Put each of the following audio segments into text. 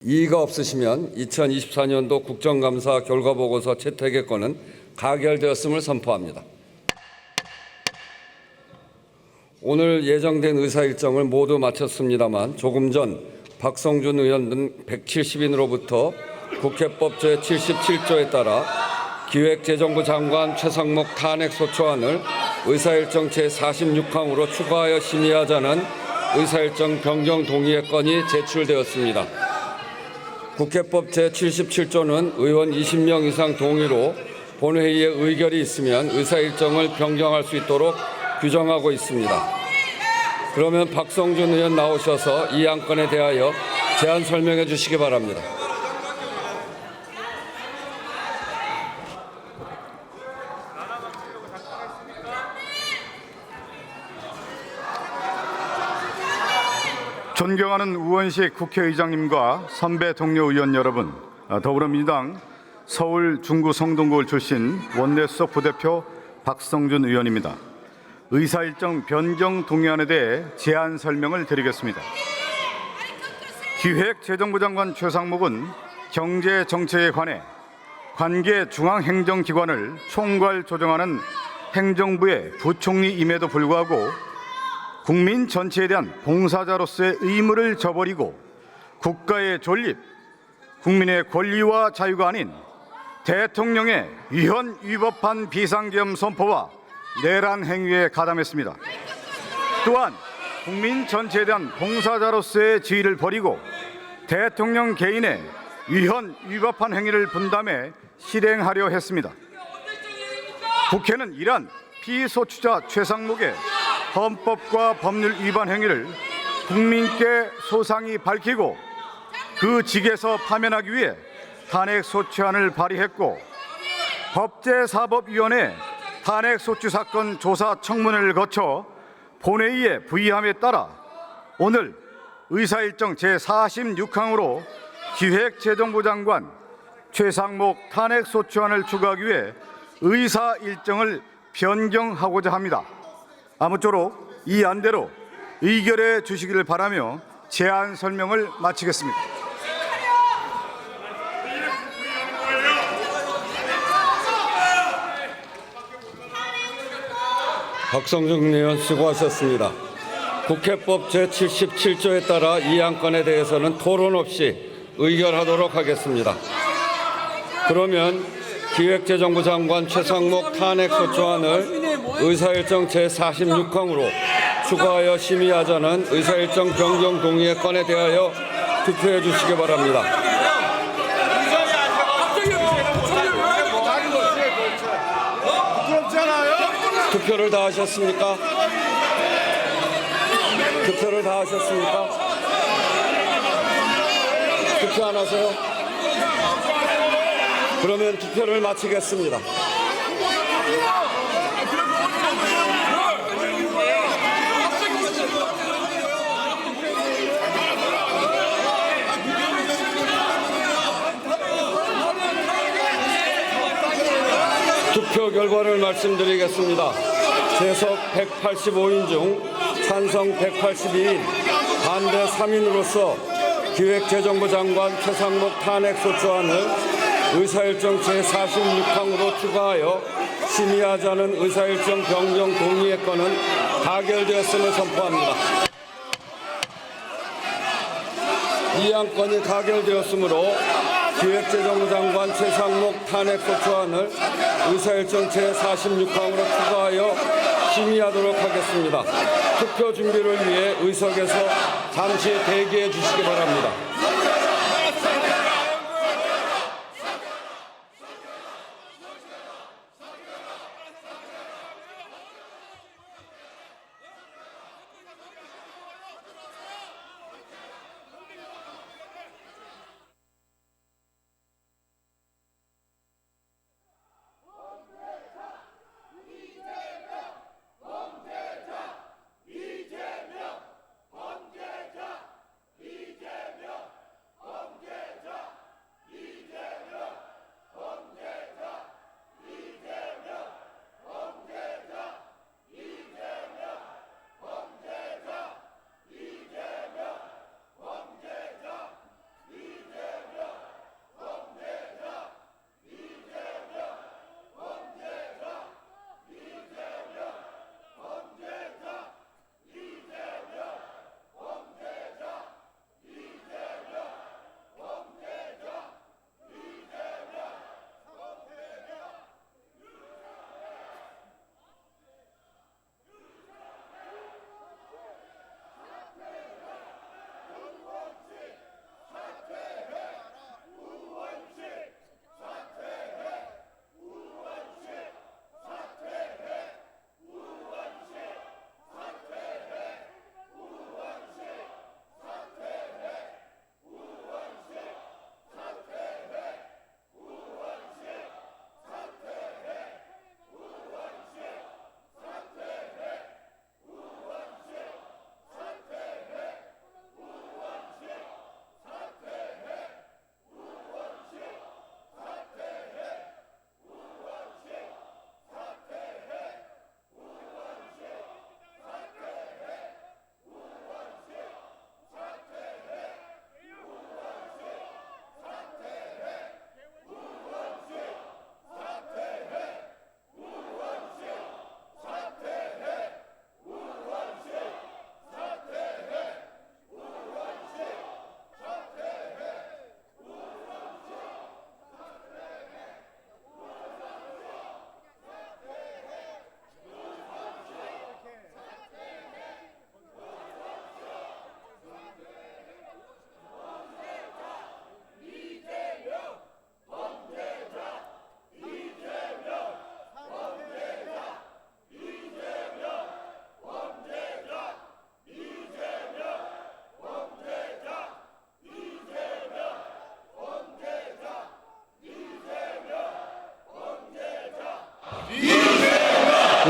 이의가 없으시면 2024년도 국정감사 결과보고서 채택의 건은 가결되었음을 선포합니다. 오늘 예정된 의사일정을 모두 마쳤습니다만 조금 전 박성준 의원 등 170인으로부터 국회법 제77조에 따라 기획재정부 장관 최상목 탄핵소추안을 의사일정 제46항으로 추가하여 심의하자는 의사일정 변경 동의의 건이 제출되었습니다. 국회법 제77조는 의원 20명 이상 동의로 본회의에 의결이 있으면 의사일정을 변경할 수 있도록 규정하고 있습니다. 그러면 박성준 의원 나오셔서 이 안건에 대하여 제안 설명해 주시기 바랍니다. 존경하는 우원식 국회의장님과 선배 동료 의원 여러분, 더불어민주당 서울 중구 성동구을 출신 원내수석 부대표 박성준 의원입니다. 의사일정 변경 동의안에 대해 제안 설명을 드리겠습니다. 기획재정부 장관 최상목은 경제정책에 관해 관계 중앙행정기관을 총괄 조정하는 행정부의 부총리임에도 불구하고 국민 전체에 대한 봉사자로서의 의무를 저버리고 국가의 존립, 국민의 권리와 자유가 아닌 대통령의 위헌 위법한 비상계엄 선포와 내란 행위에 가담했습니다. 또한 국민 전체에 대한 봉사자로서의 지위를 버리고 대통령 개인의 위헌 위법한 행위를 분담해 실행하려 했습니다. 국회는 이러한 피소추자 최상목의 헌법과 법률 위반 행위를 국민께 소상히 밝히고 그 직에서 파면하기 위해 탄핵소추안을 발의했고 법제사법위원회 탄핵소추 사건 조사 청문회를 거쳐 본회의에 부의함에 따라 오늘 의사일정 제46항으로 기획재정부 장관 최상목 탄핵소추안을 추가하기 위해 의사일정을 변경하고자 합니다. 아무쪼록 이 안대로 의결해 주시기를 바라며 제안 설명을 마치겠습니다. 박성준 의원 수고하셨습니다. 국회법 제77조에 따라 이 안건에 대해서는 토론 없이 의결하도록 하겠습니다. 그러면 기획재정부 장관 최상목 탄핵소추안을 의사일정 제46항으로 추가하여 심의하자는 의사일정 변경 동의의 건에 대하여 투표해 주시기 바랍니다. 투표를 다 하셨습니까? 투표를 다 하셨습니까? 투표 안 하세요? 그러면 투표를 마치겠습니다. 투표 결과를 말씀드리겠습니다. 재석 185인 중 찬성 182인, 반대 3인으로서 기획재정부 장관 최상목 탄핵소추안을 의사일정 제46항으로 추가하여 심의하자는 의사일정 변경 동의의 건은 가결되었음을 선포합니다. 이 안건이 가결되었으므로 기획재정부 장관 최상목 탄핵소추안을 의사일정 제46항으로 추가하여 심의하도록 하겠습니다. 투표 준비를 위해 의석에서 잠시 대기해 주시기 바랍니다.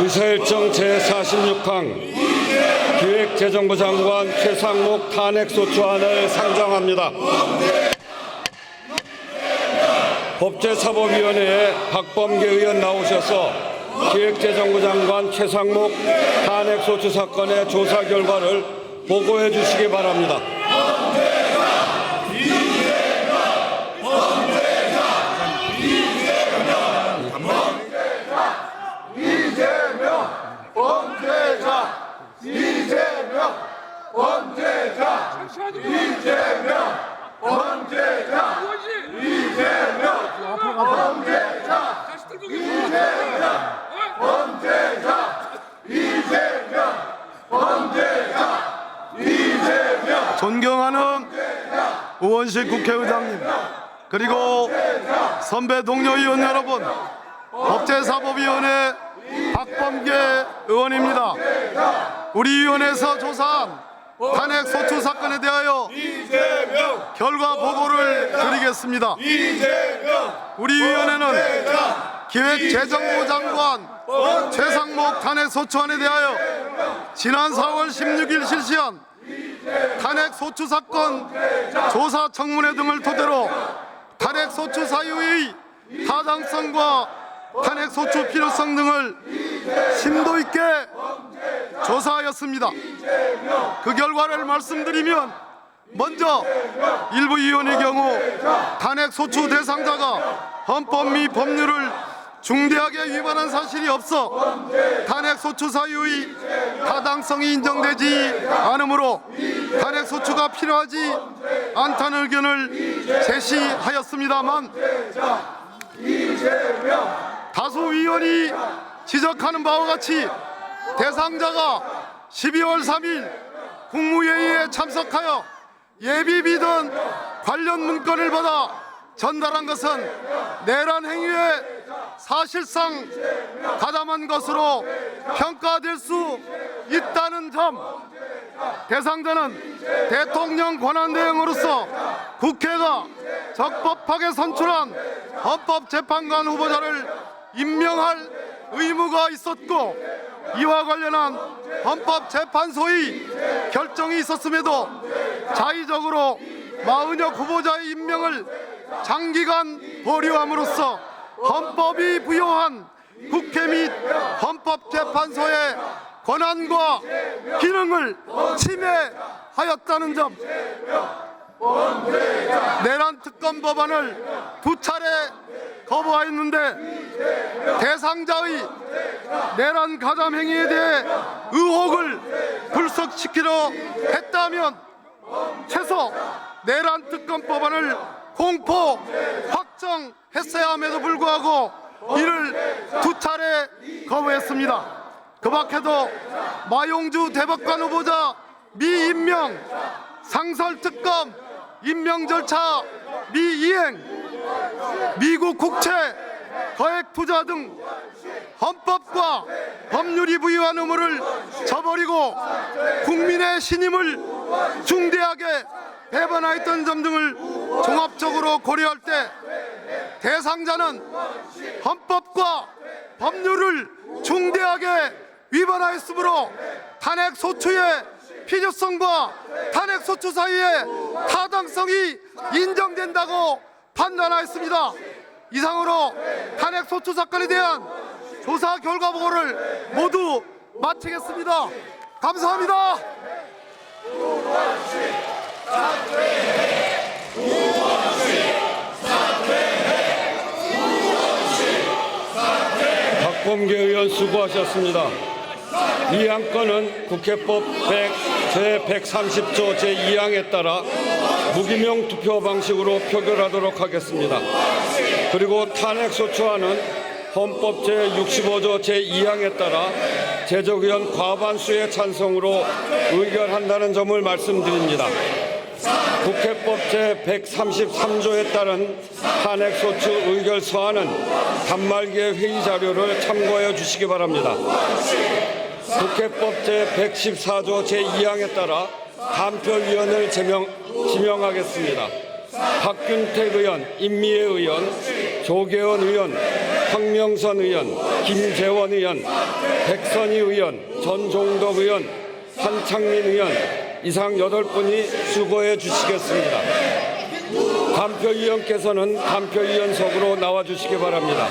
의사일정 제46항 기획재정부 장관 최상목 탄핵소추안을 상정합니다. 법제사법위원회에 박범계 의원 나오셔서 기획재정부 장관 최상목 탄핵소추 사건의 조사 결과를 보고해 주시기 바랍니다. 존경하는 우원식 국회의장님, 그리고 선배 동료 의원 여러분, 법제사법위원회 박범계 의원입니다. 우리 위원회에서 조사한 탄핵소추 사건에 대하여 결과 보고를 드리겠습니다. 우리 위원회는 기획재정부 장관 최상목 탄핵소추안에 대하여 지난 4월 16일 실시한 탄핵소추 사건 조사 청문회 등을 토대로 탄핵소추 사유의 타당성과 탄핵소추 필요성 등을 심도 있게 조사하였습니다. 그 결과를 말씀드리면, 먼저 일부 위원의 경우 탄핵소추 대상자가 헌법 및 법률을 중대하게 위반한 사실이 없어 탄핵소추 사유의 타당성이 인정되지 않으므로 탄핵소추가 필요하지 않다는 의견을 제시하였습니다만, 다수 위원이 지적하는 바와 같이 대상자가 12월 3일 국무회의에 참석하여 예비비던 관련 문건을 받아 전달한 것은 내란 행위에 사실상 가담한 것으로 평가될 수 있다는 점, 대상자는 대통령 권한대행으로서 국회가 적법하게 선출한 헌법재판관 후보자를 임명할 의무가 있었고, 이와 관련한 헌법재판소의 결정이 있었음에도 자의적으로 마은혁 후보자의 임명을 장기간 보류함으로써 헌법이 부여한 국회 및 헌법재판소의 권한과 기능을 침해하였다는 점, 내란 특검 법안을 2차례 거부하였는데 대상자의 내란 가담 행위에 대해 의혹을 불식시키려 했다면 최소 내란 특검 법안을 공포 확정했어야 함에도 불구하고 이를 2차례 거부했습니다. 그 밖에도 마용주 대법관 후보자 미임명, 상설특검 임명 절차 미이행, 미국 국채 거액 투자 등 헌법과 법률이 부여한 의무를 저버리고 국민의 신임을 중대하게 배반하였던 점 등을 종합적으로 고려할 때 대상자는 헌법과 법률을 중대하게 위반하였으므로 탄핵소추의 필요성과 탄핵소추 사유의 타당성이 인정된다고 판단하였습니다. 이상으로 탄핵소추 사건에 대한 조사 결과 보고를 모두 마치겠습니다. 감사합니다. 박범계 의원 수고하셨습니다. 이 안건은 국회법 제130조 제2항에 따라 무기명 투표 방식으로 표결하도록 하겠습니다. 그리고 탄핵소추안은 헌법 제65조 제2항에 따라 제적의원 과반수의 찬성으로 의결한다는 점을 말씀드립니다. 국회법 제133조에 따른 탄핵소추 의결 서한은 단말기의 회의 자료를 참고해 주시기 바랍니다. 국회법 제114조 제2항에 따라 감표위원을 지명하겠습니다. 박균택 의원, 임미애 의원, 조계원 의원, 황명선 의원, 김재원 의원, 백선희 의원, 전종덕 의원, 한창민 의원 이상 8분이 수고해 주시겠습니다. 감표위원께서는 감표위원석으로 나와 주시기 바랍니다.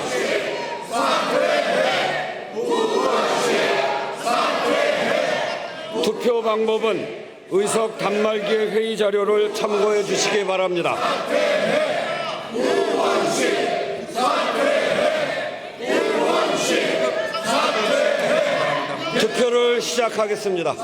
투표 방법은 의석 단말기의 회의 자료를 참고해 주시기 바랍니다. 투표를 시작하겠습니다.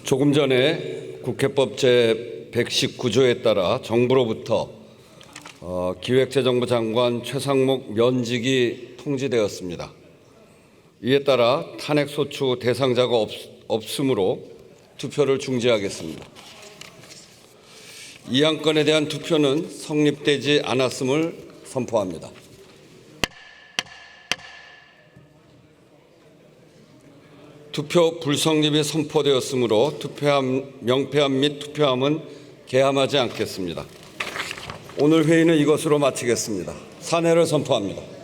조금 전에 국회법 제119조에 따라 정부로부터 기획재정부 장관 최상목 면직이 통지되었습니다. 이에 따라 탄핵소추 대상자가 없으므로 투표를 중지하겠습니다. 이 안건에 대한 투표는 성립되지 않았음을 선포합니다. 투표 불성립이 선포되었으므로 명패함 및 투표함은 개함하지 않겠습니다. 오늘 회의는 이것으로 마치겠습니다. 산회를 선포합니다.